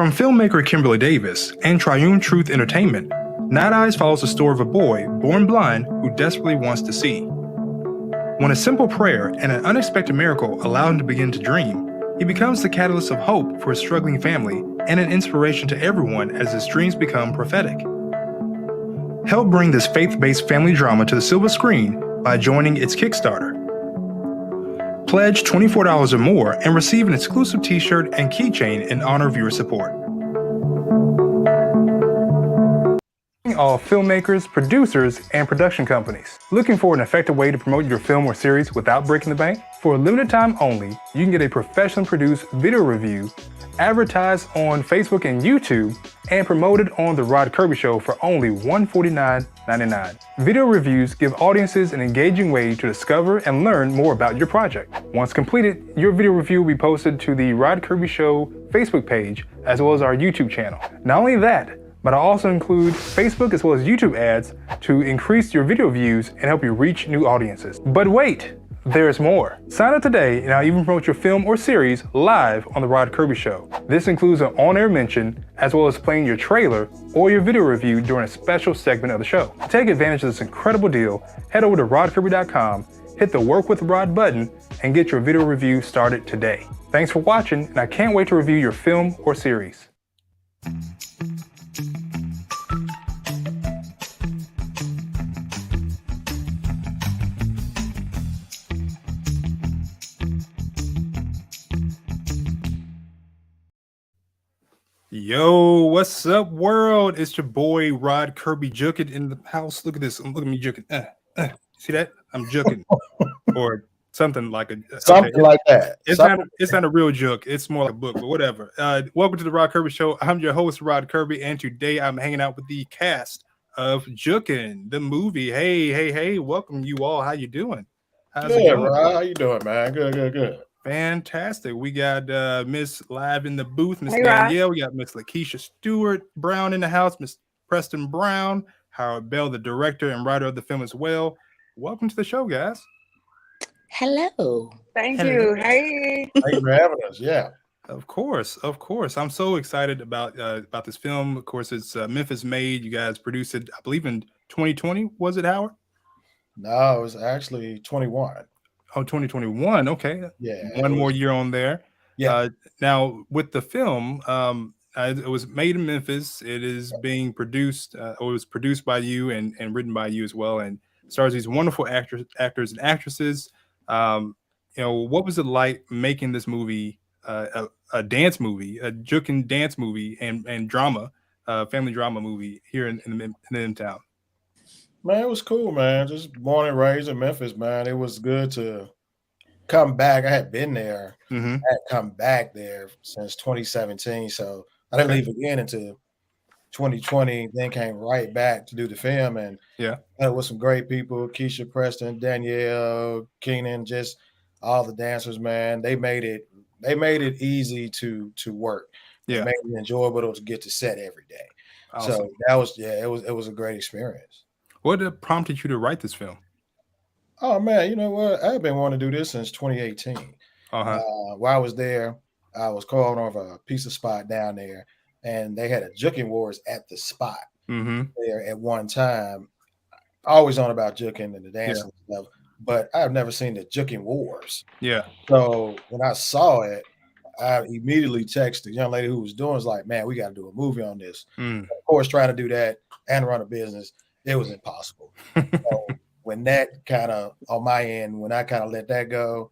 From filmmaker Kimberly Davis and Triune Truth Entertainment, Night Eyes follows the story of a boy born blind who desperately wants to see. When a simple prayer and an unexpected miracle allow him to begin to dream, he becomes the catalyst of hope for his struggling family and an inspiration to everyone as his dreams become prophetic. Help bring this faith-based family drama to the silver screen by joining its Kickstarter. Pledge $24 or more and receive an exclusive t-shirt and keychain in honor of your support. All filmmakers, producers, and production companies. Looking for an effective way to promote your film or series without breaking the bank? For a limited time only, you can get a professionally produced video review, advertised on Facebook and YouTube, and promoted on The Rod Kirby Show for only $149.99. Video reviews give audiences an engaging way to discover and learn more about your project. Once completed, your video review will be posted to the Rod Kirby Show Facebook page as well as our YouTube channel. Not only that, but I also include Facebook as well as YouTube ads to increase your video views and help you reach new audiences. But wait, there's more. Sign up today and I'll even promote your film or series live on The Rod Kirby Show. This includes an on-air mention as well as playing your trailer or your video review during a special segment of the show. To take advantage of this incredible deal, head over to rodkirby.com, hit the Work with Rod button, and get your video review started today. Thanks for watching, and I can't wait to review your film or series. Yo, what's up, world? It's your boy Rod Kirby Jookin in the house. Look at this. Look at me jooking. See that? I'm jooking, or something like like that. It's not a real joke. It's more like a book, but whatever. Welcome to the Rod Kirby Show. I'm your host, Rod Kirby, and today I'm hanging out with the cast of JOOKIN, the movie. Hey! Welcome, you all. How you doing? How's it going? Rod, how you doing, man? Good. Fantastic. We got Miss Live in the booth, Miss Danielle. We got Miss Lakeisha Stewart Brown in the house, Miss Preston Brown, Howard Bell, the director and writer of the film as well. Welcome to the show, guys. Hello. Thank you. Hey. Thanks for having us. Yeah. Of course. I'm so excited about this film. Of course, it's Memphis made. You guys produced it, I believe, in 2020. Was it, Howard? No, it was actually 21. Oh, 2021. Okay. Yeah. One more year on there. Yeah. Now, with the film, it was made in Memphis. It is being produced, or it was produced by you and written by you as well, and stars these wonderful actors and actresses. What was it like making this movie, a dance movie, a JOOKIN dance movie and drama, family drama movie here in town? Man, it was cool, man. Just born and raised in Memphis, man. It was good to come back. I had been there. Mm-hmm. I had come back there since 2017, so I didn't leave again until 2020. Then came right back to do the film, and it was some great people: Keisha, Preston, Danielle, Keenan, just all the dancers. Man, they made it easy to work. Yeah, it made it enjoyable to get to set every day. Awesome. So that was it was a great experience. What prompted you to write this film? Oh man, you know what? I've been wanting to do this since 2018. While I was there, I was called off a piece of spot down there, and they had a JOOKIN Wars at the spot there at one time. Always on about JOOKIN and the dancing stuff, but I've never seen the JOOKIN Wars. Yeah. So when I saw it, I immediately texted the young lady who was doing it, was like, man, we got to do a movie on this. Of course, trying to do that and run a business, it was impossible. So when that kind of, on my end, when I kind of let that go,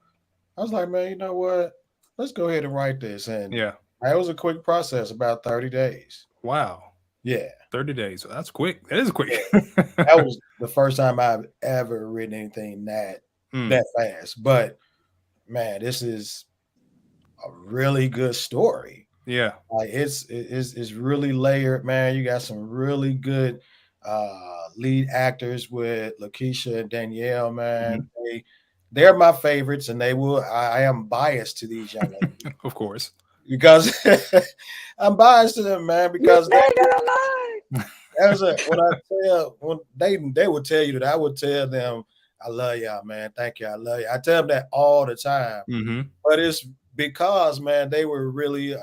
I was like, man, you know what? Let's go ahead and write this. And it was a quick process, about 30 days. Wow. Yeah. 30 days. That's quick. That is quick. That was the first time I've ever written anything that fast. But man, this is a really good story. Yeah. Like it's really layered, man. You got some really good lead actors with Lakeisha and Danielle, man. They're my favorites, and I am biased to these young ladies. Of course. Because I'm biased to them, man, because when they would tell you that, I would tell them, I love y'all, man. Thank you. I love you. I tell them that all the time. But it's because, man, they were really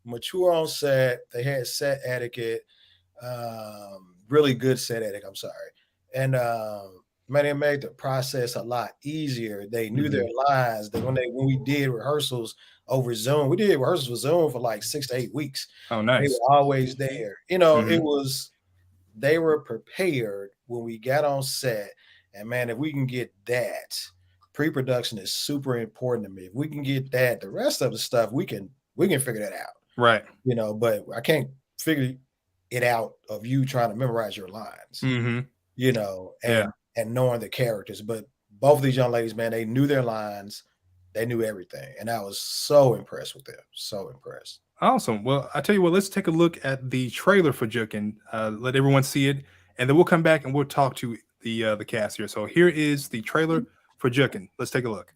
mature on set. They had set etiquette, really good set etiquette. I'm sorry, and man, it made the process a lot easier. They knew their lines. That when we did rehearsals over Zoom, we did rehearsals with Zoom for like 6 to 8 weeks. Oh, nice. They were always there. You know, it was. They were prepared when we got on set, and man, if we can get that, pre-production is super important to me. If we can get that, the rest of the stuff we can figure that out. Right. You know, but I can't figure it out of you trying to memorize your lines. You know, and knowing the characters. But both of these young ladies, man, they knew their lines, they knew everything, and I was so impressed with them. So impressed. Awesome. Well, I tell you what, let's take a look at the trailer for Jookin. Let everyone see it, and then we'll come back and we'll talk to the cast here. So here is the trailer for Jookin. Let's take a look.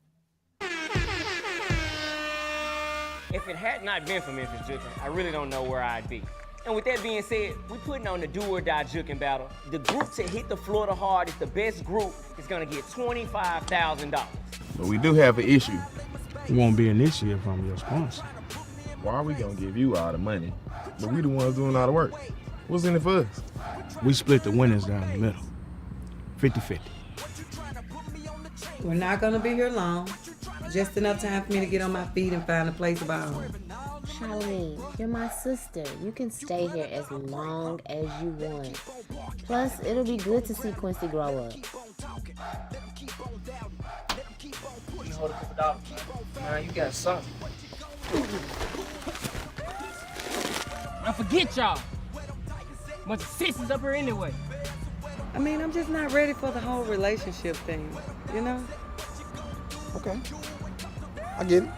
If it had not been for Memphis Jookin, I really don't know where I'd be. And with that being said, we're putting on the do or die Jookin battle. The group to hit the floor the hardest, the best group, is gonna get $25,000. But we do have an issue. It won't be an issue if I'm your sponsor. Why are we gonna give you all the money, but we the ones doing all the work? What's in it for us? We split the winners down the middle. 50-50. We're not gonna be here long. Just enough time for me to get on my feet and find a place of our own. Charlene, you're my sister. You can stay here as long as you want. Plus, it'll be good to see Quincy grow up. You hold a couple dollars, man. You got something. Now forget y'all. Bunch of sissies up here anyway. I mean, I'm just not ready for the whole relationship thing, you know? Okay. I get it.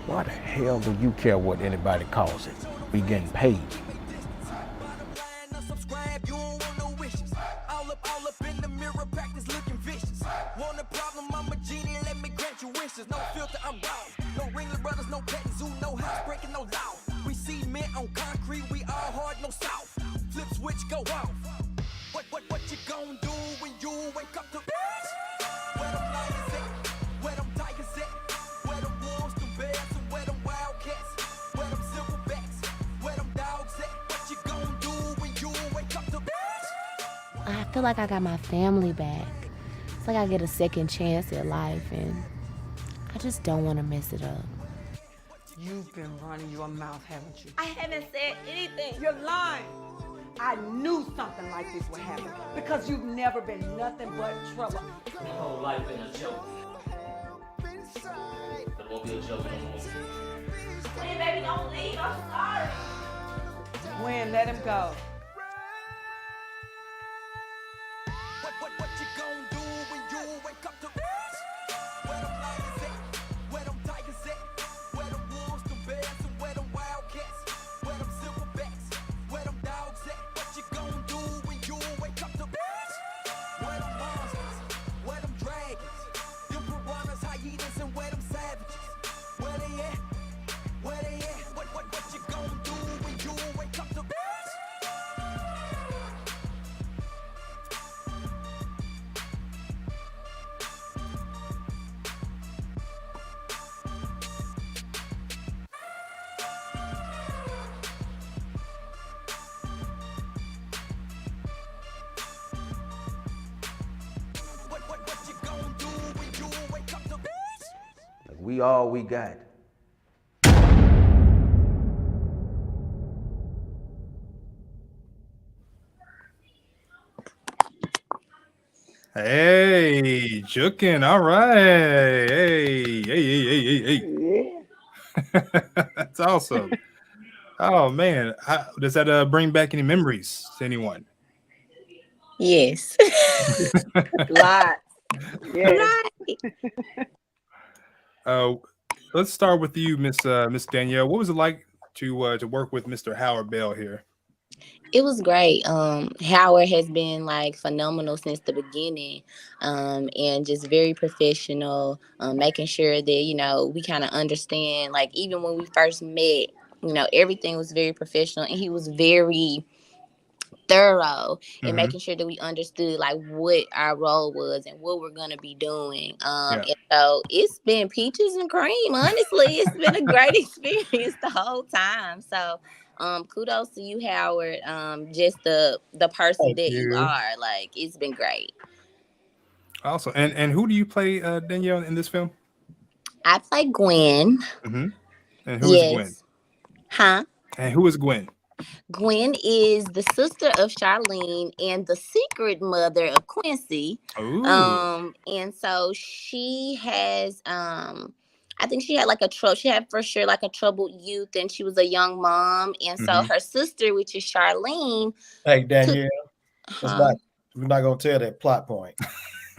Why the hell do you care what anybody calls it? We getting paid. No filter, I'm raw. No ringlet brothers, no petting zoo, no house breaking, no law. We cement on concrete, we all hard, no south. Flip switch, go off. What you gon' do when you wake up to? Where them lions at? Where them tigers at? Where them wolves, them bears, and where them wildcats? Where them silverbacks? Where them dogs at? What you gon' do when you wake up to? I feel like I got my family back. It's like I get a second chance at life, and I just don't want to mess it up. You've been running your mouth, haven't you? I haven't said anything. You're lying. I knew something like this would happen because you've never been nothing but trouble. My whole life been a joke. But it won't be a joke no more. Please, baby, don't leave. I'm sorry. When, let him go. What you gon' do when you wake up to? Where them lions at? Where them tigers at? Where them wolves, them bears, and where them wildcats? Where them silverbacks? Where them dogs at? What you gon' do when you wake up to? Where them monsters? Where them dragons? Them piranhas, hyenas, and where them savages? Where they at? Where they at? What you gon' do when you wake up to? We all we got. Hey, Jookin. All right. Hey. That's awesome. Oh, man. Does that bring back any memories to anyone? Yes. Lots. Yes. Let's start with you, Miss Danielle. What was it like to work with Mr. Howard Bell here? It was great. Howard has been like phenomenal since the beginning, and just very professional. Making sure that we kind of understand. Like even when we first met, everything was very professional, and he was very thorough in Mm-hmm. making sure that we understood like what our role was and what we're gonna be doing. Yeah. And so it's been peaches and cream. Honestly, it's been a great experience the whole time. So kudos to you, Howard. Just the person Thank that you you. are. Like it's been great. Also, and who do you play, Danielle, in this film? I play Gwen. Mm-hmm. And who is Gwen? Yes. Huh? And who is Gwen? Gwen is the sister of Charlene and the secret mother of Quincy. Ooh. And so she has I think she had like she had for sure like a troubled youth, and she was a young mom. And so Mm-hmm. her sister, which is Charlene, Hey, took Danielle, huh? we're not gonna tell that plot point.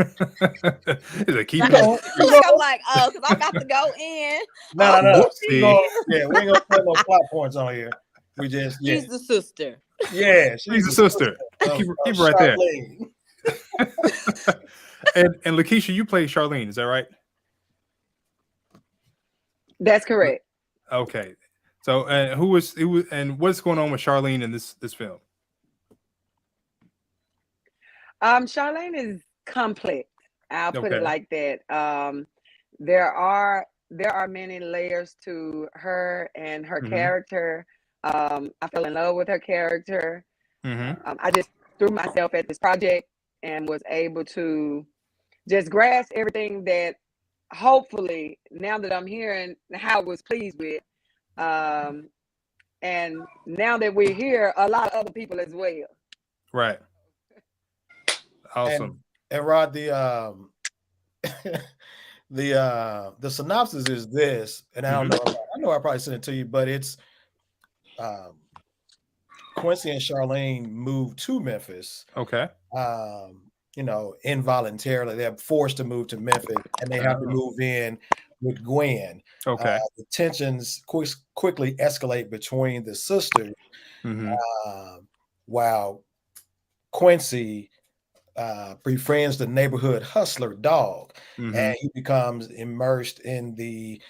Is it keep Look, it? I'm like, oh, because I'm about to go in. No, Whoopsie. yeah, we ain't gonna tell no plot points on here. We just She's the sister. yeah, She's a sister. Keep her right there. And Lakeisha, you play Charlene, is that right? That's correct. Okay. So, and what's going on with Charlene in this film? Charlene is complex. I'll put it like that. There are many layers to her and her character. I fell in love with her character. I just threw myself at this project and was able to just grasp everything that hopefully now that I'm hearing how I was pleased with. And now that we're here, a lot of other people as well. Right. Awesome. And Rod, the synopsis is this, and I don't know. I know I probably sent it to you, but it's Quincy and Charlene moved to Memphis. Okay. Involuntarily, they're forced to move to Memphis, and they have to move in with Gwen. Okay. The tensions quickly escalate between the sisters, while Quincy befriends the neighborhood hustler Dog, and he becomes immersed in the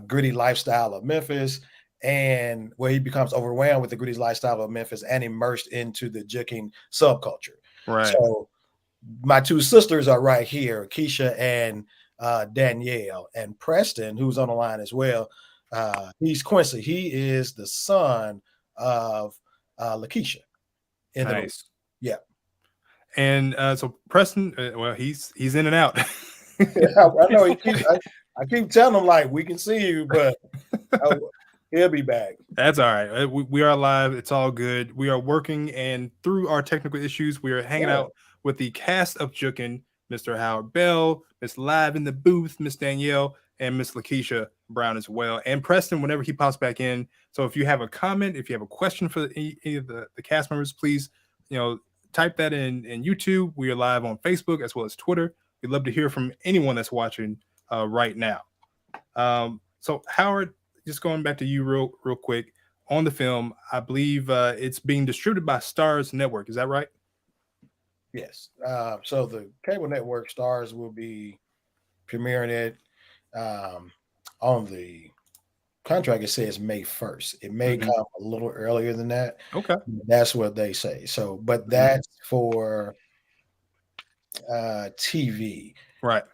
gritty lifestyle of Memphis, and where he becomes overwhelmed with the gritty lifestyle of Memphis and immersed into the JOOKIN subculture. Right. So my two sisters are right here, Keisha and Danielle, and Preston, who's on the line as well. He's Quincy. He is the son of Lakeisha. Nice. Yeah. And so Preston, well, he's in and out. I know. I keep telling him like we can see you, but he'll be back. That's all right. We are live. It's all good. We are working, and through our technical issues, we are hanging out with the cast of JOOKIN, Mr. Howard Bell, Miss Live in the booth, Miss Danielle, and Miss Lakeisha Brown as well, and Preston whenever he pops back in. So if you have a comment, if you have a question for any of the cast members, please, type that in YouTube. We are live on Facebook as well as Twitter. We'd love to hear from anyone that's watching right now. So Howard, just going back to you real quick on the film, I believe it's being distributed by STARZ Network. Is that right? Yes. So the cable network STARZ will be premiering it on the contract. It says May 1st. It may come a little earlier than that. Okay. That's what they say. So, but that's for TV. Right.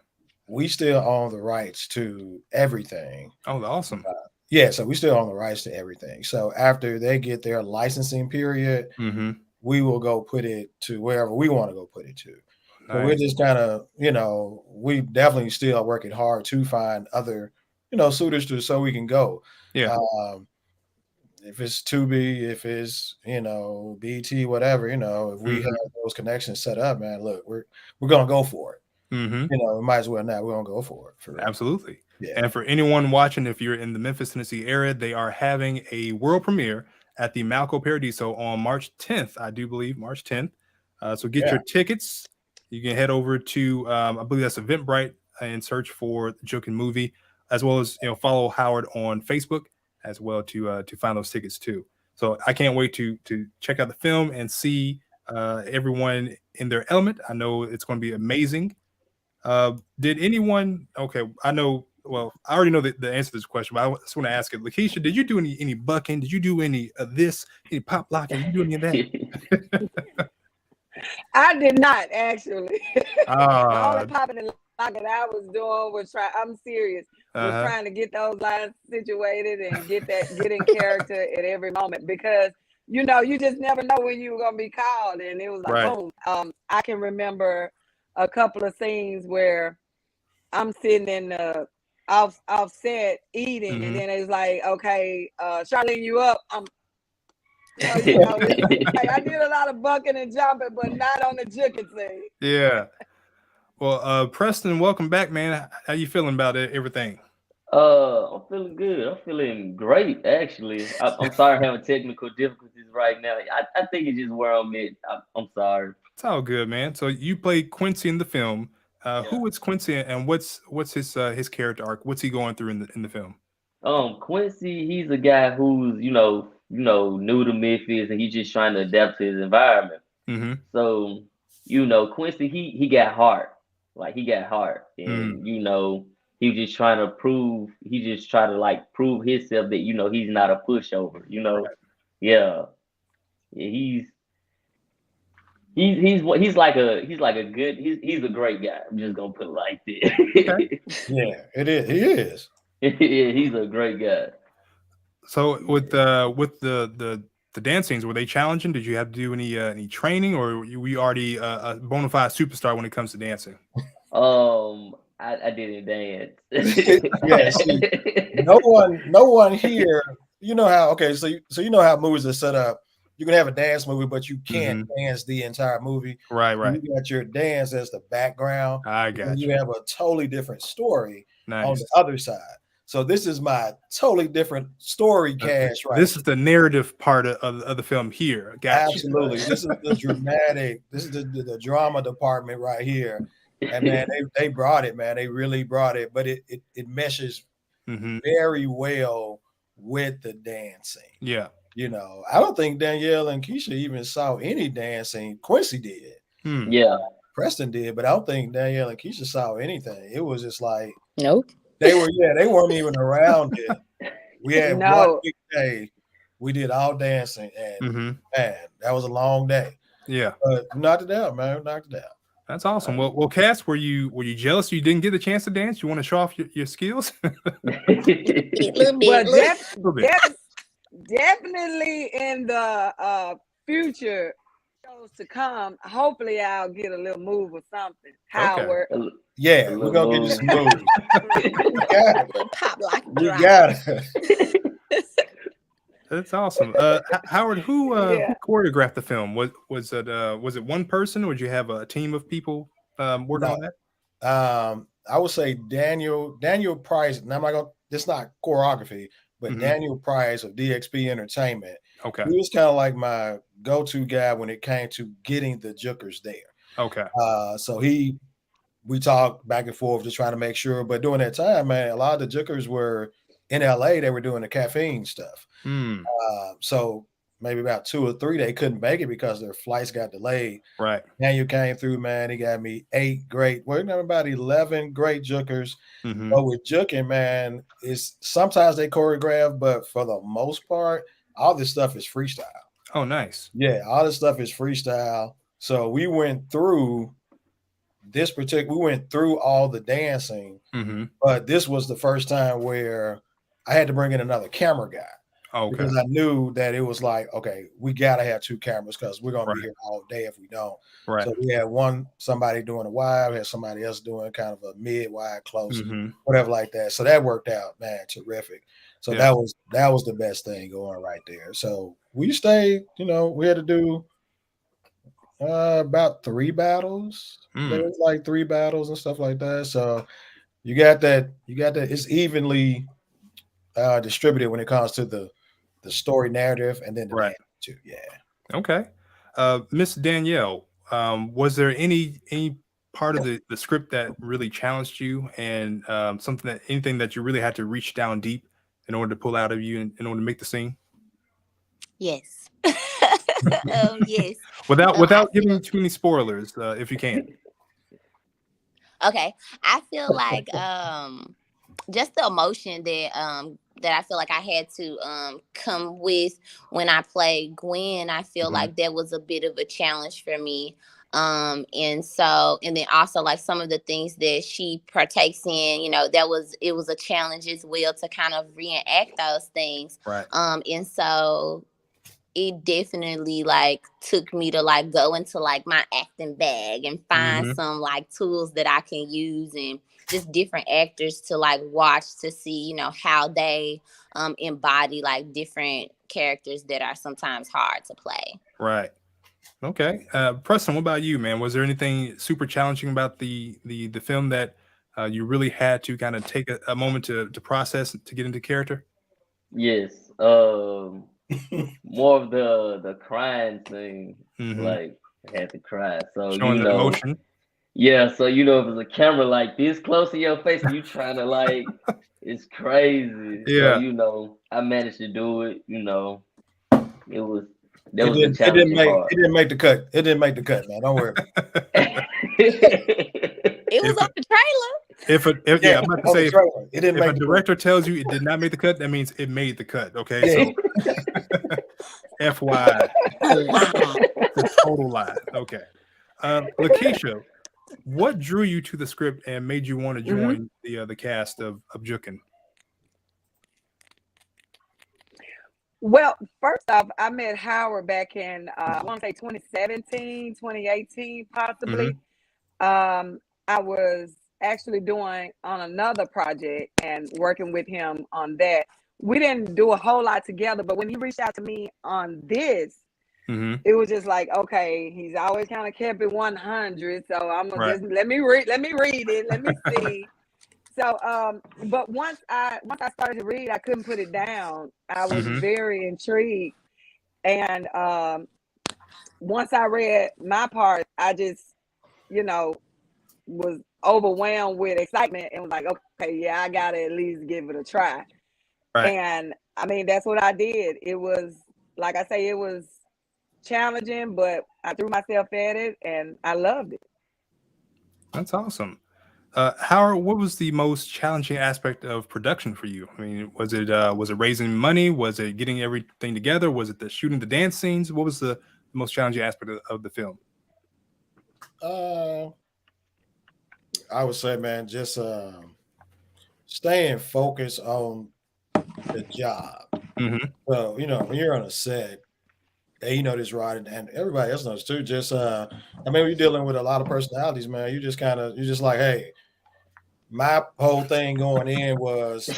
We still own the rights to everything. Oh, awesome. Yeah, so we still own the rights to everything. So after they get their licensing period, we will go put it to wherever we want to go put it to. Nice. So we're just kind of, we definitely still are working hard to find other, suitors so we can go. Yeah. If it's Tubi, if it's, BT, whatever, if we have those connections set up, man, look, we're gonna go for it. We might as well now. We're gonna go for it. Absolutely. Yeah. And for anyone watching, if you're in the Memphis, Tennessee area, they are having a world premiere at the Malco Paradiso on March 10th, I do believe, March 10th. So get your tickets. You can head over to, I believe that's Eventbrite, and search for the JOOKIN movie, as well as follow Howard on Facebook as well to find those tickets too. So I can't wait to check out the film and see everyone in their element. I know it's going to be amazing. Did anyone? Okay, I know. Well, I already know the answer to this question, but I just want to ask it. Lakeisha, did you do any bucking? Did you do any of this? Any pop locking? Did you do any of that? I did not actually. The only Ah, popping and locking I was doing was I'm serious. Was uh-huh. trying to get those lines situated and get in character at every moment, because you just never know when you were gonna be called, and it was like Right. boom. I can remember a couple of scenes where I'm sitting in the off set eating, and Mhm. then it's like, okay, Charlene, you up? So it's like I did a lot of bucking and jumping, but not on the juking scene. Yeah. Well, Preston, welcome back, man. How you feeling about everything? I'm feeling good. I'm feeling great, actually. I'm sorry having technical difficulties right now. I think it's just where I'm at. I'm sorry. It's all good, man. So you played Quincy in the film. Yeah. Who is Quincy, and what's his character arc? What's he going through in the film? Quincy, he's a guy who's new to Memphis, and he's just trying to adapt to his environment. Mm-hmm. So, Quincy, he got heart, like he got heart, and he was just trying to prove. He just try to like prove himself that he's not a pushover. Yeah, yeah, he's like a good he's a great guy. I'm just gonna put it like Okay. that. Yeah, it is. He is. Yeah, he's a great guy. So with the dance scenes, were they challenging? Did you have to do any training, or were you already a bona fide superstar when it comes to dancing? I didn't dance. Yeah, see, no one here. You know how? Okay, so you know how movies are set up. You can have a dance movie, but you can't dance the entire movie. Right. You got your dance as the background. I and got you you. have a totally different story on Nice. the other side. So this is my totally different story cast, right? This is the narrative part of the film here. Got you. Absolutely. This is the dramatic. This is the drama department right here. And man, they brought it, man. They really brought it, but it meshes Mm-hmm. very well with the dancing. Yeah. I don't think Danielle and Keisha even saw any dancing. Quincy did. Yeah. Preston did, but I don't think Danielle and Keisha saw anything. It was just like Nope. they weren't even around it. We had one big day. We did all dancing, and man, that was a long day. Yeah. But we knocked it out, man. We knocked it out. That's awesome. Well, Cass, were you jealous you didn't get the chance to dance? You want to show off your skills? A little bit. Definitely in the future shows to come. Hopefully, I'll get a little move or something. Howard. Yeah, we're gonna get you some moves. Pop like You got it. That's awesome. Howard, who choreographed the film? Was it one person, or did you have a team of people working on that? I would say Daniel Price. Now, it's not choreography, but Daniel Price of DXP Entertainment. Okay. He was kind of like my go-to guy when it came to getting the Jookers there. Okay. So we talked back and forth just trying to make sure. But during that time, man, a lot of the Jookers were in LA. They were doing the caffeine stuff. So maybe about 2 or 3 they couldn't make it because their flights got delayed. Right. Daniel came through, man. He got me 8 great. We're about 11 great Jookers. But with Jookin, man, it's sometimes they choreograph, but for the most part, all this stuff is freestyle. Oh, nice. Yeah, all this stuff is freestyle. So we went through all the dancing, but this was the first time where I had to bring in another camera guy. Okay. Because I knew that it was like, okay, we got to have 2 cameras because we're going to be here all day if we don't. Right. So we had somebody doing a wide, we had somebody else doing kind of a mid-wide, close, Mm-hmm. whatever like that. So that worked out, man, terrific. So Yeah. that was the best thing going right there. So we stayed, we had to do about 3 battles. There was like 3 battles and stuff like that. So you got that. It's evenly distributed when it comes to the story narrative and then the dance too. Yeah. Okay. Miss Danielle, was there any part of the script that really challenged you, and anything that you really had to reach down deep in order to pull out of you in order to make the scene? Yes. Yes. Without giving too many spoilers, if you can. Okay. I feel like just the emotion that I feel like I had to come with when I played Gwen, I feel like that was a bit of a challenge for me. And then also like some of the things that she partakes in, it was a challenge as well to kind of reenact those things. Right. And so it definitely like took me to like go into like my acting bag and find some like tools that I can use and just different actors to like watch to see, how they embody like different characters that are sometimes hard to play. Right. Okay. Preston, what about you, man? Was there anything super challenging about the film that you really had to kind of take a moment to process to get into character? Yes. More of the crying thing. Like I had to cry. So showing the emotion. Yeah, so if it's a camera like this close to your face and you trying to like it's crazy. Yeah. So I managed to do it, It was It didn't make the cut. It didn't make the cut, man. Don't worry. It was on the trailer. I'm about to say, it didn't if a director tells you it did not make the cut, that means it made the cut. Okay, so FYI, it's a total lie. Okay, Lakeisha, what drew you to the script and made you want to join the cast of JOOKIN? Well, first off, I met Howard back in I want to say 2017, 2018, possibly. I was actually doing on another project and working with him on that. We didn't do a whole lot together, but when he reached out to me on this, it was just like, okay, he's always kind of kept it 100. So I'm gonna just let me read it, let me see. So but once I started to read, I couldn't put it down. I was very intrigued. And once I read my part, I just, was overwhelmed with excitement and was like, okay, yeah, I gotta at least give it a try. Right. And I mean, that's what I did. It was, like I say, it was challenging, but I threw myself at it and I loved it. That's awesome. Howard, what was the most challenging aspect of production for you? I mean, was it raising money? Was it getting everything together? Was it the shooting the dance scenes? What was the most challenging aspect of the film? I would say, man, just staying focused on the job. So, when you're on a set, and this right, and everybody else knows too. Just I mean, you're dealing with a lot of personalities, man. You're just like, hey, my whole thing going in was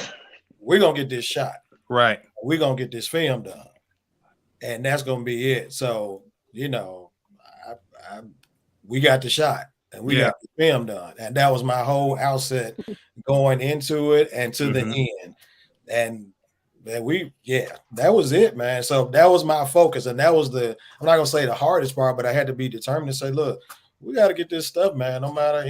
we're gonna get this shot. Right. We're gonna get this film done. And that's gonna be it. So, we got the shot and we got the film done. And that was my whole outset going into it and to the end. And that was it, man. So that was my focus. And that was I'm not gonna say the hardest part, but I had to be determined to say, look, we got to get this stuff, man. No matter,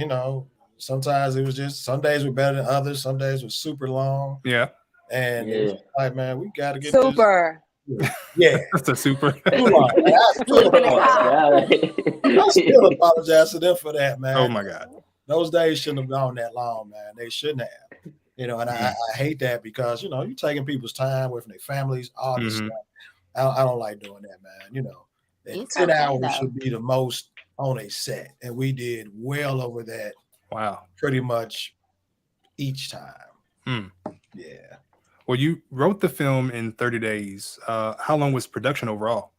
sometimes it was just, some days were better than others. Some days were super long. Yeah. And it was like, man, we got to get super. Yeah. That's a super. I still apologize to them for that, man. Oh my God. Those days shouldn't have gone that long, man. They shouldn't have. And I hate that because, you're taking people's time away from their families, all this stuff. I don't like doing that, man. 10 hours should be the most on a set. And we did well over that. Wow. Pretty much each time. Yeah. Well, you wrote the film in 30 days. How long was production overall?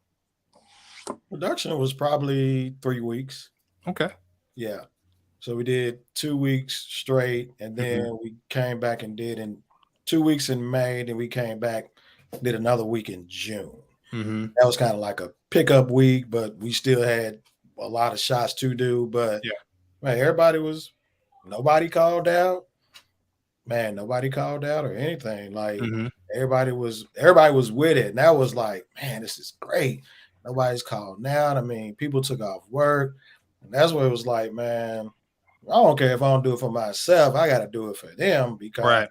Production was probably 3 weeks. Okay. Yeah. So we did 2 weeks straight, and then we came back and did 2 weeks in May, then we came back, did another week in June. That was kind of like a pickup week, but we still had a lot of shots to do. But man, nobody called out. Man, nobody called out or anything. Like everybody was with it. And that was like, man, this is great. Nobody's called out. I mean, people took off work. And that's what it was like, man. I don't care if I don't do it for myself. I got to do it for them because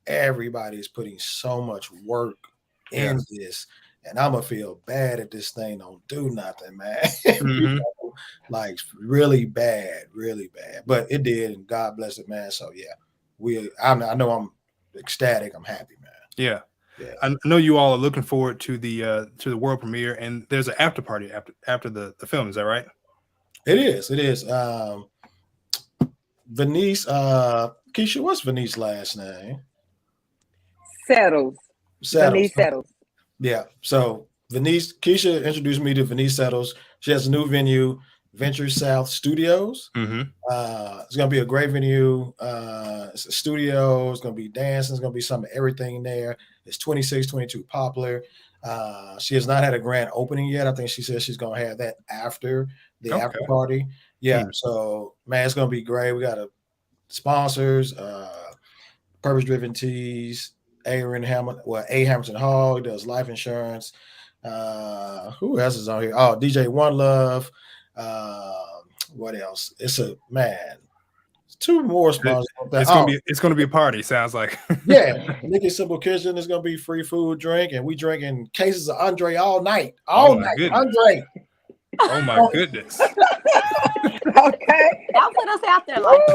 everybody's putting so much work in this. and I'm gonna feel bad if this thing don't do nothing, man. You know, like really bad, but it did, and God bless it, man. So yeah, I know I'm ecstatic. I'm happy, man. Yeah. I know you all are looking forward to the world premiere, and there's an after party after the film. Is that right? It is. Venice, Keisha, what's Venice's last name? Settles. Venice Settles. Yeah. So Keisha introduced me to Venice Settles. She has a new venue, Venture South Studios. It's gonna be a great venue. It's a studio. It's gonna be dancing. It's gonna be some of everything there. It's 2622 Poplar. She has not had a grand opening yet. I think she says she's gonna have that after the after party. Yeah. So man, it's gonna be great. We got sponsors, Purpose Driven Tees, A. Hamilton Hall. He does life insurance. Who else is on here? Oh, DJ One Love. What else? It's two more sponsors. It's gonna be a party. Sounds like. Yeah, Nikki Simple Kitchen is gonna be free food, drink, and we drinking cases of Andre all night. Goodness. Andre. Oh my goodness. Okay. Y'all put us out there like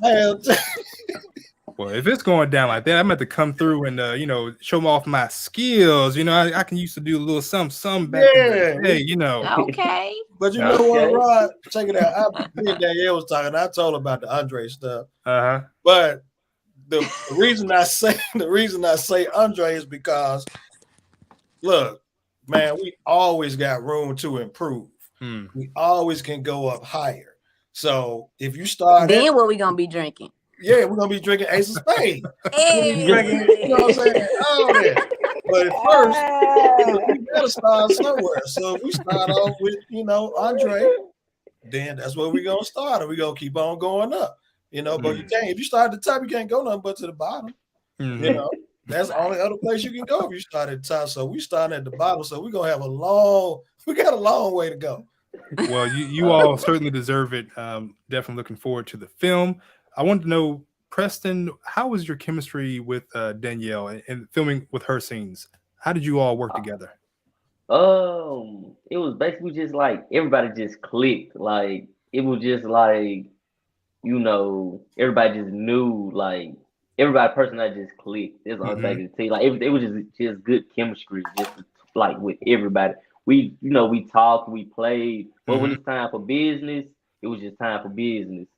that. Well, if it's going down like that, I'm going to come through and show them off my skills. I can used to do a little some back in the day, Okay. But you know what, Rod? Check it out. Me and Danielle was talking. I told her about the Andre stuff. But the reason I say Andre is because, look, man, we always got room to improve. We always can go up higher. So if you start, then what we gonna be drinking? Yeah, we're gonna be drinking Ace of Spades. Hey. You know what I'm saying? All that. But at first, we gotta start somewhere. So if we start off with, Andre, then that's where we're gonna start, and we're gonna keep on going up. But you can't, if you start at the top, you can't go nothing but to the bottom. That's the only other place you can go if you start at the top. So we starting at the bottom. So we're gonna have a long way to go. Well, you all certainly deserve it. Definitely looking forward to the film. I wanted to know, Preston, how was your chemistry with Danielle and filming with her scenes? How did you all work together? It was basically just like everybody just clicked. Like it was just like, everybody just knew, like everybody personally just clicked. That's all I can tell you. Like it was just good chemistry, just like with everybody. We talked, we played, but when it's time for business, it was just time for business.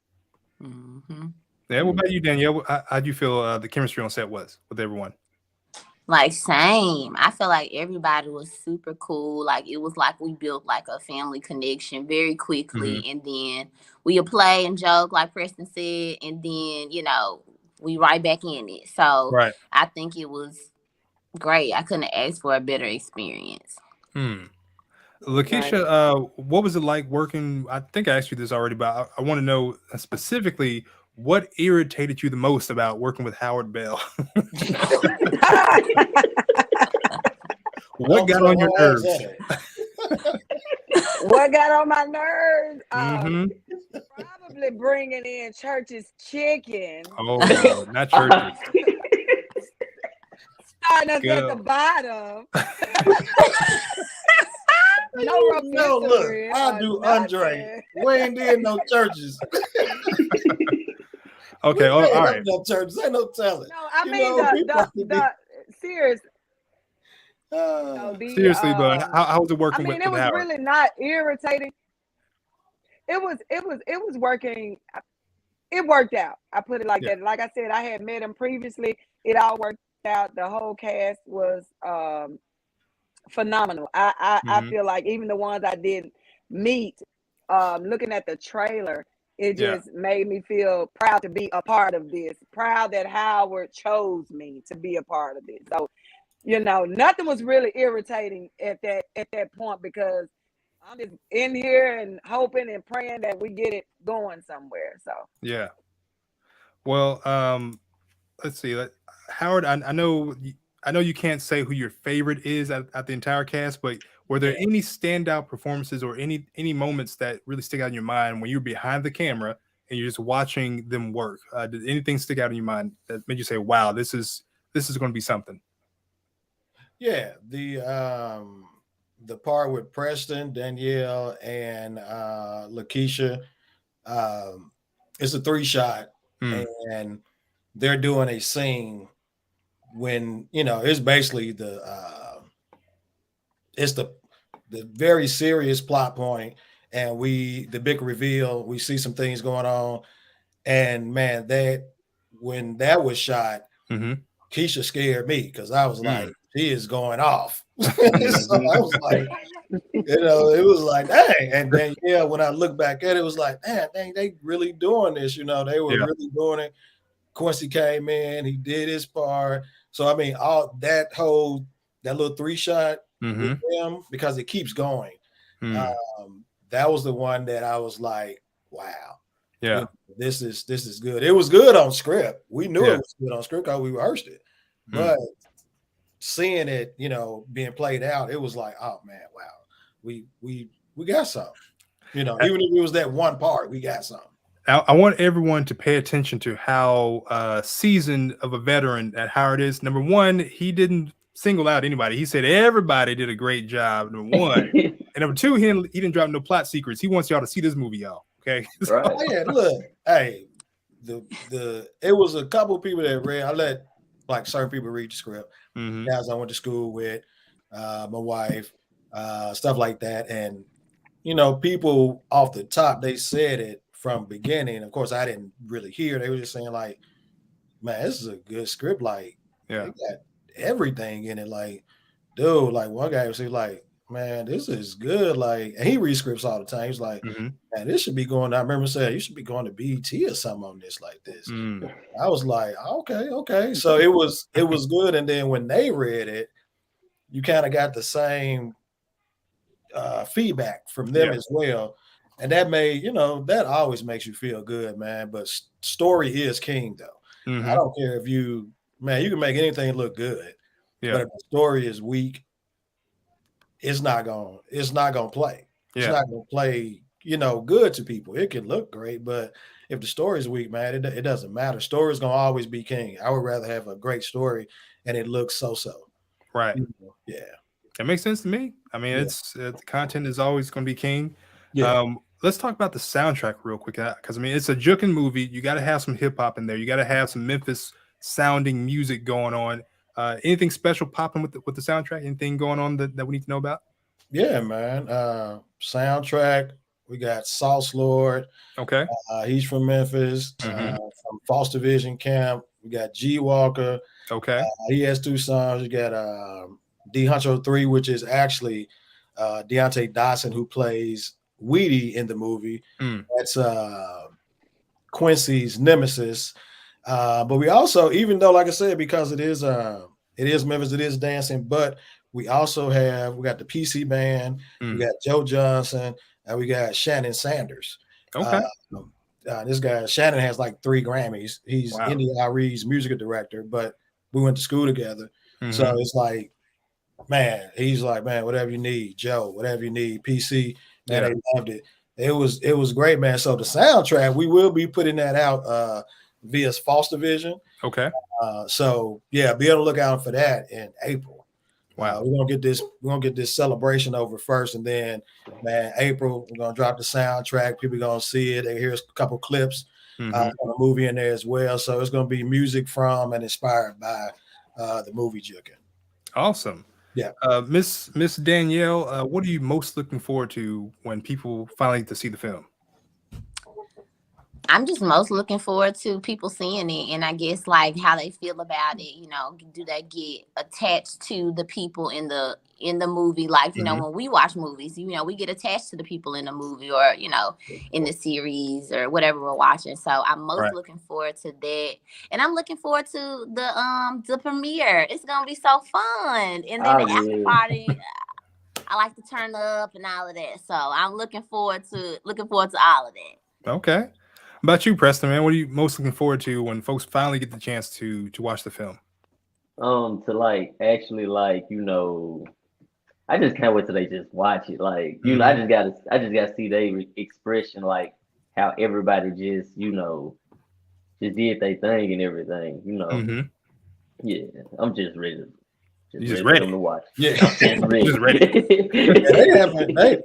Yeah, what about you, Danielle? How do you feel the chemistry on set was with everyone? Like same. I feel like everybody was super cool. Like it was like we built like a family connection very quickly, and then we would play and joke, like Preston said, and then we right back in it. So I think it was great. I couldn't ask for a better experience. Lakeisha, what was it like working? I think I asked you this already, but I want to know specifically what irritated you the most about working with Howard Bell. What got on your nerves? What got on my nerves? Probably bringing in Church's chicken. Oh, no, not Church's. Starting us at the bottom. No, look, I do Andre. We ain't did no Churches. Okay, all right. No Churches, ain't no telling. No, I mean the serious. Seriously, though, how was it working with it was Howard? really not irritating. It was working. It worked out. I put it like that. Like I said, I had met him previously. It all worked out. The whole cast was phenomenal. I feel like even the ones I didn't meet, looking at the trailer, it just made me feel proud to be a part of this. Proud that Howard chose me to be a part of this. So, nothing was really irritating at that point, because I'm just in here and hoping and praying that we get it going somewhere. So yeah. Well, let's see. Howard, I know you can't say who your favorite is at the entire cast, but were there any standout performances or any moments that really stick out in your mind when you're behind the camera and you're just watching them work? Did anything stick out in your mind that made you say, "Wow, this is going to be something"? Yeah, the part with Preston, Danielle, and Lakeisha, um, it's a 3-shot, and they're doing a scene when it's basically it's the very serious plot point, and the big reveal. We see some things going on, and man, that when that was shot, Keisha scared me because I was like, she is going off. So I was like, it was like, dang. And then when I look back at it, it was like, dang, they really doing this. They were really doing it. Quincy came in, he did his part. So I mean, all that little 3-shot with them, because it keeps going. That was the one that I was like, wow. Yeah. This is good. It was good on script. We knew it was good on script because we rehearsed it. But seeing it, being played out, it was like, oh man, wow. We got something. Even if it was that one part, we got something. I want everyone to pay attention to how seasoned of a veteran that Howard is. Number one, he didn't single out anybody. He said everybody did a great job. Number one. And number two, he didn't drop no plot secrets. He wants y'all to see this movie, y'all. Okay. Right. Oh, yeah, look, hey, it was a couple people that read. I let like certain people read the script. Guys I went to school with, my wife, stuff like that. And people off the top, they said it from beginning. Of course, I didn't really hear. They were just saying like, man, this is a good script. Like, they got everything in it. Like, dude, like one guy was like, man, this is good. Like, and he reads scripts all the time. He's like, man, this should be going. I remember saying you should be going to BET or something on this like this. I was like, okay. So it was good. And then when they read it, you kind of got the same feedback from them as well. And that made, that always makes you feel good, man. But story is king, though. I don't care if you can make anything look good. But if the story is weak, it's not gonna play. It's not gonna play, good to people. It can look great, but if the story is weak, man, it doesn't matter. Story is gonna always be king. I would rather have a great story and it looks so. Right. Yeah. That makes sense to me. I mean, it's the content is always going to be king. Yeah. Let's talk about the soundtrack real quick, because I mean, it's a JOOKIN movie. You got to have some hip hop in there. You got to have some Memphis sounding music going on. Anything special popping with the soundtrack? Anything going on that we need to know about? Yeah, man. Soundtrack. We got Sauce Lord. Okay. He's from Memphis, from Foster Vision Camp. We got G Walker. Okay. He has 2 songs. You got D Huncho 3, which is actually Deontay Dawson, who plays Weedy in the movie. That's Quincy's nemesis. But we also, even though, like I said, because it is Memphis, it is dancing, but we also we got the PC band, we got Joe Johnson, and we got Shannon Sanders. Okay. This guy, Shannon, has like 3 Grammys. He's India Irie's music director, but we went to school together. So it's like, man, he's like, man, whatever you need, Joe, whatever you need, PC, man, they loved it. It was great, man. So the soundtrack, we will be putting that out via Foster Vision. Okay. So yeah, be able to look out for that in April. Wow. We're gonna get this celebration over first, and then, man, April, we're gonna drop the soundtrack. People are gonna see it. They hear a couple clips on the movie in there as well. So it's gonna be music from and inspired by the movie JOOKIN. Awesome. Yeah. Miss Danielle, what are you most looking forward to when people finally get to see the film? I'm just most looking forward to people seeing it, and I guess like how they feel about it. Do they get attached to the people in the movie? Like, when we watch movies, we get attached to the people in the movie, or in the series or whatever we're watching. So I'm most looking forward to that, and I'm looking forward to the premiere. It's gonna be so fun, and then the after party. I like to turn up and all of that. So I'm looking forward to all of that. Okay. How about you, Preston, man? What are you most looking forward to when folks finally get the chance to watch the film? To actually I just can't wait till they just watch it. Like, I just gotta see their expression, like how everybody just did their thing and everything. Yeah, I'm just ready just ready to watch. Yeah, I'm ready. Just ready.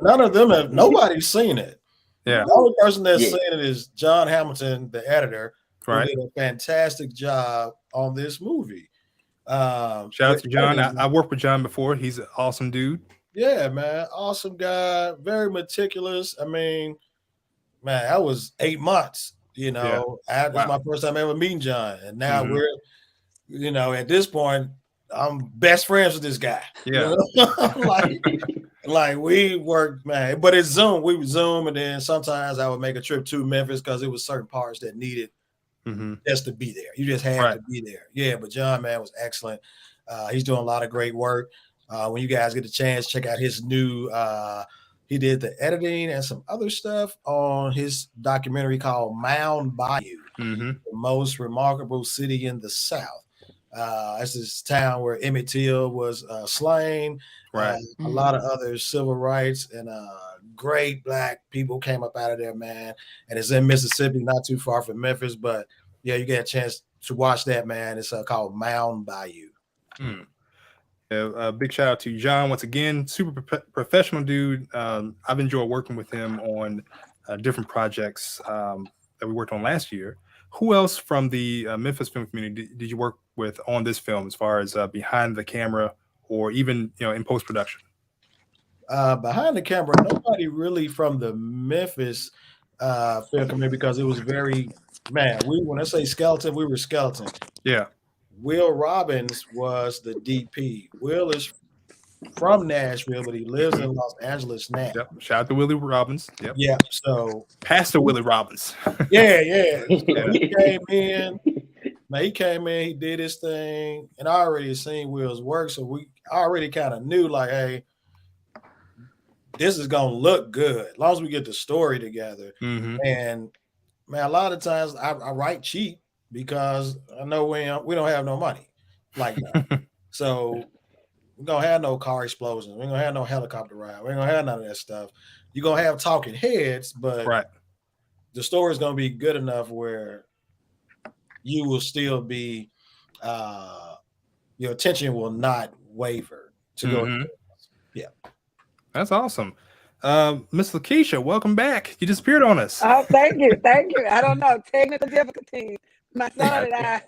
None of them have. Nobody's seen it. Yeah. The only person that's Yeah. seen it is John Hamilton, the editor, Right. who did a fantastic job on this movie. Shout out to John. I worked with John before. He's an awesome dude. Yeah, man. Awesome guy. Very meticulous. I mean, man, that was 8 months. You know, That's my first time ever meeting John. And now we're, you know, at this point, I'm best friends with this guy. Yeah. You know? like we worked, man. But it's Zoom. We would Zoom, and then sometimes I would make a trip to Memphis because it was certain parts that needed just to be there. You just had to be there. Yeah, but John, man, was excellent. He's doing a lot of great work. When you guys get a chance, check out his new he did the editing and some other stuff on his documentary called Mound Bayou, the most remarkable city in the South. It's this town where Emmett Till was slain. Right. A lot of other civil rights and great Black people came up out of there, man. And it's in Mississippi, not too far from Memphis. But yeah, you get a chance to watch that, man. It's called Mound Bayou. Big shout out to John once again. Super professional dude. I've enjoyed working with him on different projects that we worked on last year. Who else from the Memphis film community did you work with on this film, as far as behind the camera or even in post production? Behind the camera, nobody really from the Memphis film community, because it was very, man. When I say skeleton, we were skeleton. Yeah. Will Robbins was the DP. Will is from Nashville, but he lives in Los Angeles now. Yep. Shout out to Willie Robbins. Yep. Yeah. So Pastor Willie Robbins. yeah. So he came in. Man, he came in. He did his thing, and I already seen Will's work, so we already kind of knew, like, hey, this is gonna look good as long as we get the story together. And man, a lot of times I write cheap, because I know we don't have no money like that. So we're gonna have no car explosions. We're gonna have no helicopter ride. We're gonna have none of that stuff. You're gonna have talking heads, but the story is gonna be good enough where you will still be your attention will not waver to go. Yeah. That's awesome. Miss Lakeisha, welcome back. You disappeared on us. Oh, thank you. I don't know, technical difficulties. My son and I.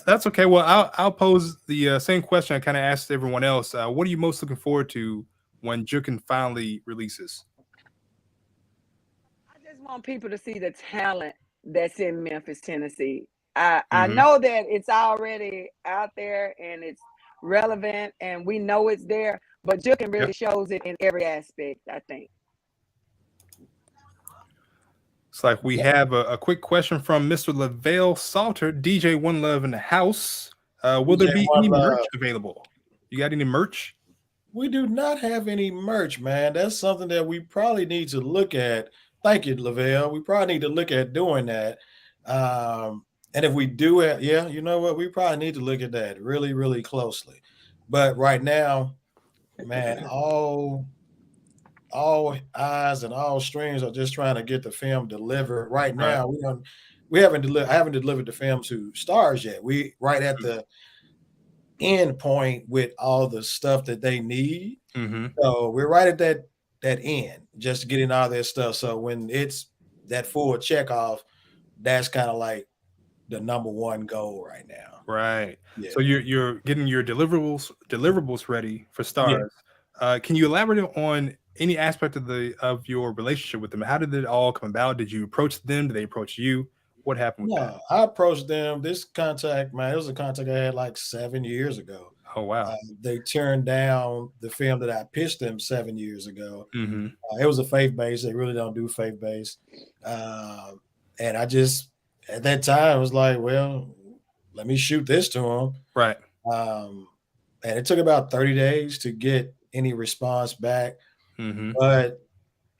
That's okay. Well, I'll pose the same question I kind of asked everyone else. What are you most looking forward to when JOOKIN finally releases? I just want people to see the talent that's in Memphis, Tennessee. I know that it's already out there and it's relevant and we know it's there, but JOOKIN really shows it in every aspect, I think. It's like we have a quick question from Mr. Lavelle Salter, DJ One Love in the house. Will there be any merch available? You got any merch? We do not have any merch, man. That's something that we probably need to look at. Thank you, Lavelle. We probably need to look at doing that. And if we do it, yeah, you know what? We probably need to look at that really, really closely. But right now, man, all eyes and all strings are just trying to get the film delivered. Right now, I haven't delivered the film to STARZ yet. We right at the end point with all the stuff that they need. So we're right at that end, just getting all that stuff. So when it's that full check off, that's kind of like the number one goal right now. Right. Yeah. So you're getting your deliverables ready for STARZ. Can you elaborate on any aspect of your relationship with them? How did it all come about? Did you approach them? Did they approach you? What happened with that? I approached them. This contact, man, it was a contact I had like 7 years ago. Oh, wow. They turned down the film that I pitched them 7 years ago. It was a faith-based. They really don't do faith-based. And I just, at that time, was like, well, let me shoot this to them. Right. And it took about 30 days to get any response back. But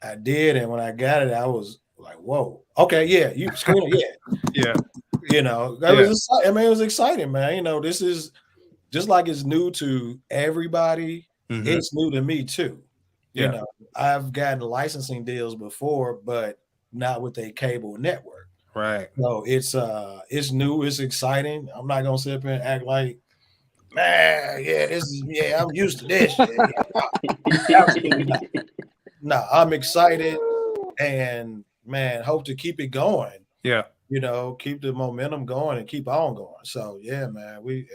I did. And when I got it, I was like, whoa, okay, yeah, you screen it, yeah. You know, it was exciting, man. You know, this is just like it's new to everybody. It's new to me too. You know, I've gotten licensing deals before, but not with a cable network. Right. So it's new, it's exciting. I'm not gonna sit up here and act like man, I'm used to this shit. Absolutely not. No, I'm excited and man, hope to keep it going. Yeah. Keep the momentum going and keep on going. So yeah, man, we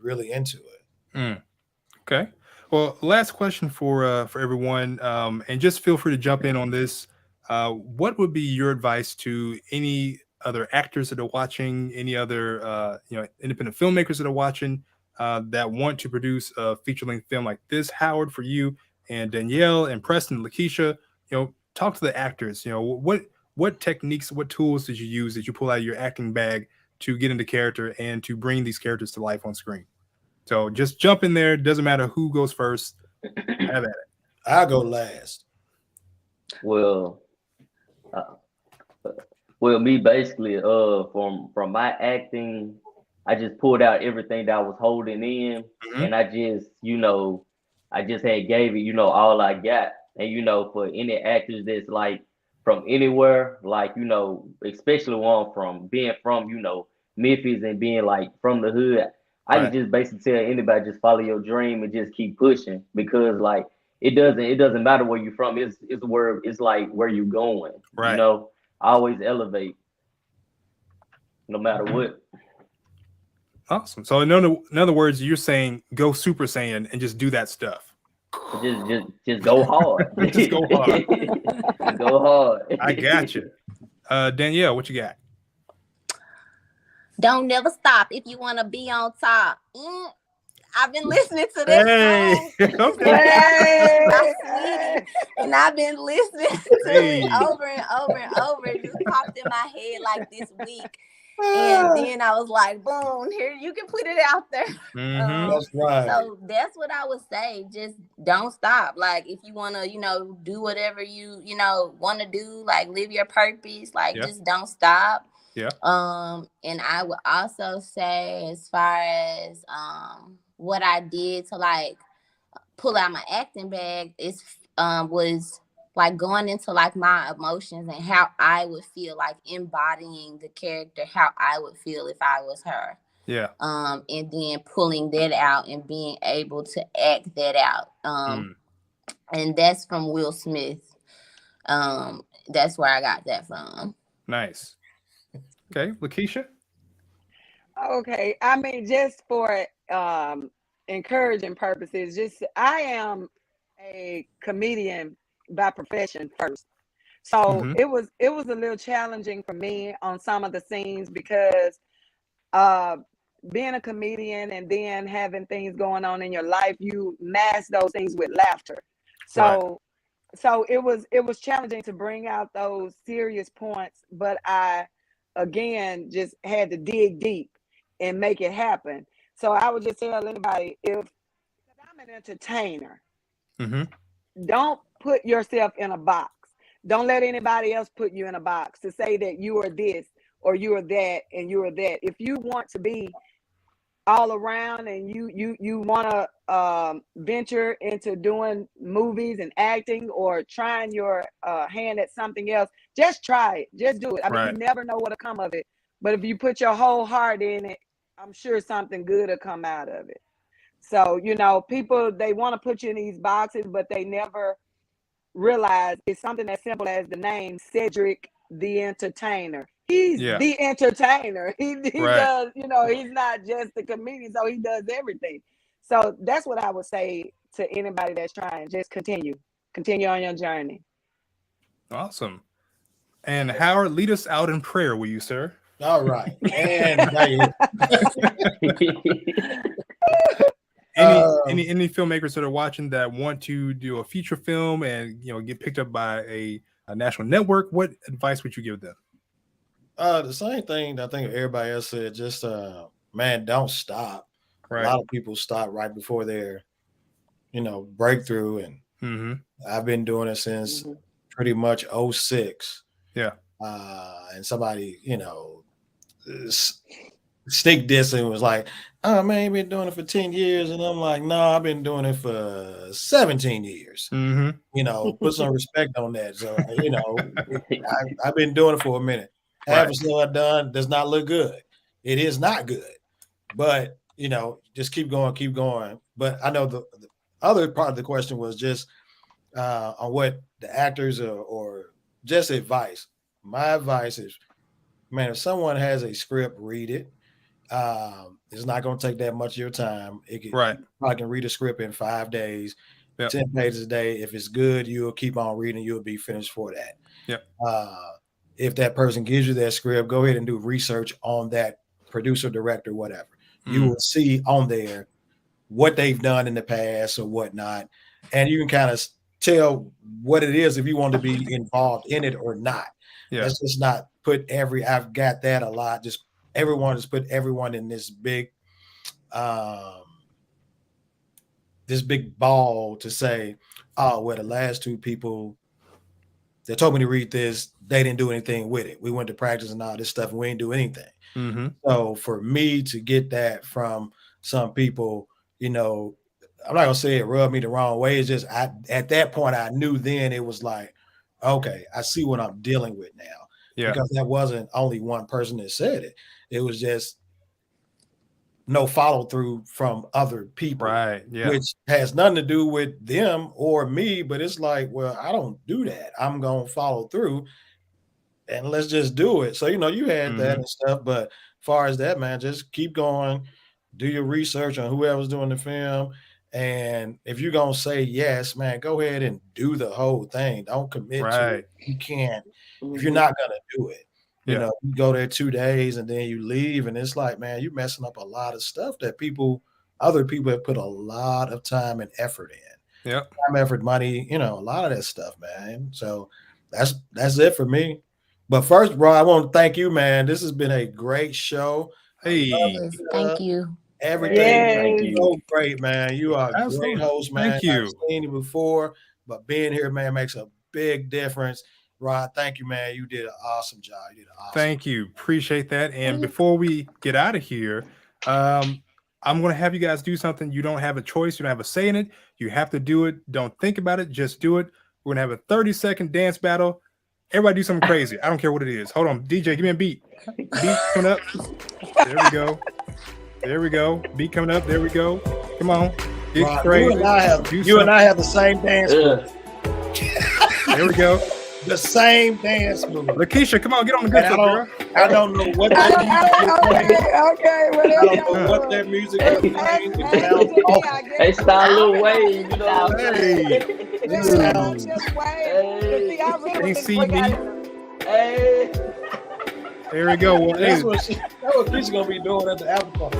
really into it. Okay. Well, last question for everyone, and just feel free to jump in on this. What would be your advice to any other actors that are watching, any other independent filmmakers that are watching that want to produce a feature-length film like this? Howard, for you, and Danielle, and Preston, Lakeisha, talk to the actors. What techniques, what tools did you use? Did you pull out of your acting bag to get into character and to bring these characters to life on screen? So just jump in there. Doesn't matter who goes first. Have at it. I'll go last. Well, me basically, from my acting, I just pulled out everything that I was holding in, and I just, had gave it, all I got. And for any actors that's like from anywhere, like especially one from being from Memphis and being like from the hood, I can just basically tell anybody, just follow your dream and just keep pushing, because like it doesn't matter where you're from. It's like where you're going. Right. Always elevate, no matter what. Awesome. So in other words, you're saying go Super Saiyan and just do that stuff. Just go hard. Just go hard. Just go hard. I got you. Danielle, what you got? Don't never stop if you want to be on top. I've been listening to this song. Okay. And I've been listening to it over and over and over. It just popped in my head like this week. And then I was like, boom, here, you can put it out there. That's right. So that's what I would say. Just don't stop. Like, if you want to, do whatever you, want to do, like live your purpose, like just don't stop. Yeah. And I would also say, as far as what I did to like pull out my acting bag, was like going into like my emotions and how I would feel, like embodying the character, how I would feel if I was her. Yeah. And then pulling that out and being able to act that out. And that's from Will Smith. That's where I got that from. Nice. Okay, Lakeisha? Okay. I mean, just for encouraging purposes, I am a comedian by profession first. So it was a little challenging for me on some of the scenes, because being a comedian and then having things going on in your life, you mask those things with laughter. So it was challenging to bring out those serious points, but I again just had to dig deep and make it happen. So I would just tell anybody, if I'm an entertainer, don't put yourself in a box. Don't let anybody else put you in a box to say that you are this or you are that and you are that. If you want to be all around and you want to venture into doing movies and acting or trying your hand at something else, just try it. Just do it. I mean, you never know what'll come of it. But if you put your whole heart in it, I'm sure something good will come out of it. So, people, they want to put you in these boxes, but they never realize it's something as simple as the name Cedric the Entertainer. He's the entertainer. He does, he's not just a comedian, so he does everything. So that's what I would say to anybody that's trying. Just continue on your journey. Awesome. And Howard, lead us out in prayer, will you, sir? All right. And any filmmakers that are watching that want to do a feature film and get picked up by a national network, what advice would you give them? The same thing that I think everybody else said. Just man, don't stop. Right. A lot of people stop right before their breakthrough, and I've been doing it since pretty much 06. Yeah. And somebody stick this and was like, oh man, you've been doing it for 10 years. And I'm like, no, I've been doing it for 17 years. Put some respect on that. So, I've been doing it for a minute. Half of what I've done does not look good. It is not good. But you know, just keep going. But I know the other part of the question was just on what the actors or just advice. My advice is, man, if someone has a script, read it. It's not going to take that much of your time. Right. I can read a script in 5 days, Yep. 10 pages a day. If it's good, you'll keep on reading. You'll be finished for that. Yep. If that person gives you that script, go ahead and do research on that producer, director, whatever. You will see on there what they've done in the past or whatnot. And you can kind of tell what it is if you want to be involved in it or not. Yeah. Let's just not put I've got that a lot. Just put everyone in this big ball to say, oh, well, the last two people that told me to read this, they didn't do anything with it. We went to practice and all this stuff, and we didn't do anything. Mm-hmm. So for me to get that from some people, you know, I'm not gonna say it rubbed me the wrong way. It's just at that point I knew then it was like, okay, I see what I'm dealing with now. Yeah. Because that wasn't only one person that said it. It was just no follow through from other people, right? Yeah, which has nothing to do with them or me, but it's like, well, I don't do that. I'm gonna follow through, and let's just do it. So you know, you had that and stuff, but as far as that, man, just keep going, do your research on whoever's doing the film, and if you're gonna say yes, man, go ahead and do the whole thing. Don't commit to it. You can't if you're not gonna do it. You know, you go there 2 days and then you leave, and it's like, man, you're messing up a lot of stuff that other people have put a lot of time and effort in. Yeah, time, effort, money, you know, a lot of that stuff, man. So that's it for me. But first, bro, I want to thank you, man. This has been a great show. Hey, thank you. Everything is so great, man. You are a great host, man. Thank you. I've seen you before, but being here, man, makes a big difference. Rod, thank you, man. You did an awesome job. You did awesome. Thank you. Appreciate that. And before we get out of here, I'm going to have you guys do something. You don't have a choice. You don't have a say in it. You have to do it. Don't think about it. Just do it. We're going to have a 30-second dance battle. Everybody do something crazy. I don't care what it is. Hold on. DJ, give me a beat. Beat coming up. There we go. There we go. Beat coming up. There we go. Come on. Get Rod, crazy. You and I have the same dance move. There we go. The same dance move. Lakeisha, come on, get on the good stuff, girl. I don't know what that music is playing. I don't know what that music is playing. They start a little wave, you know. Hey, see me. Hey. There we go. Well, that's what she's gonna be doing at the after party.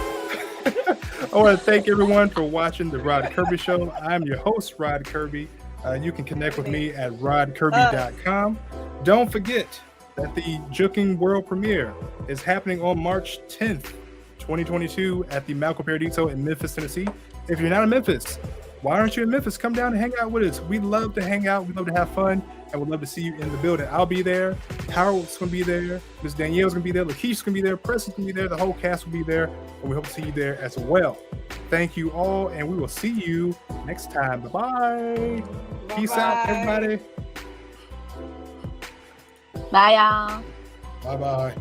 I want to thank everyone for watching the Rod Kirby Show. I'm your host, Rod Kirby. You can connect with me at rodkirby.com. Don't forget that the JOOKIN World Premiere is happening on March 10th, 2022 at the Malcolm Paradiso in Memphis, Tennessee. If you're not in Memphis, why aren't you in Memphis? Come down and hang out with us. We love to hang out. We love to have fun, and we'd love to see you in the building. I'll be there. Harold's going to be there. Miss Danielle's going to be there. Lakeisha's going to be there. Preston's going to be there. The whole cast will be there, and we hope to see you there as well. Thank you all, and we will see you next time. Bye-bye. Peace out, everybody. Bye, y'all. Bye-bye.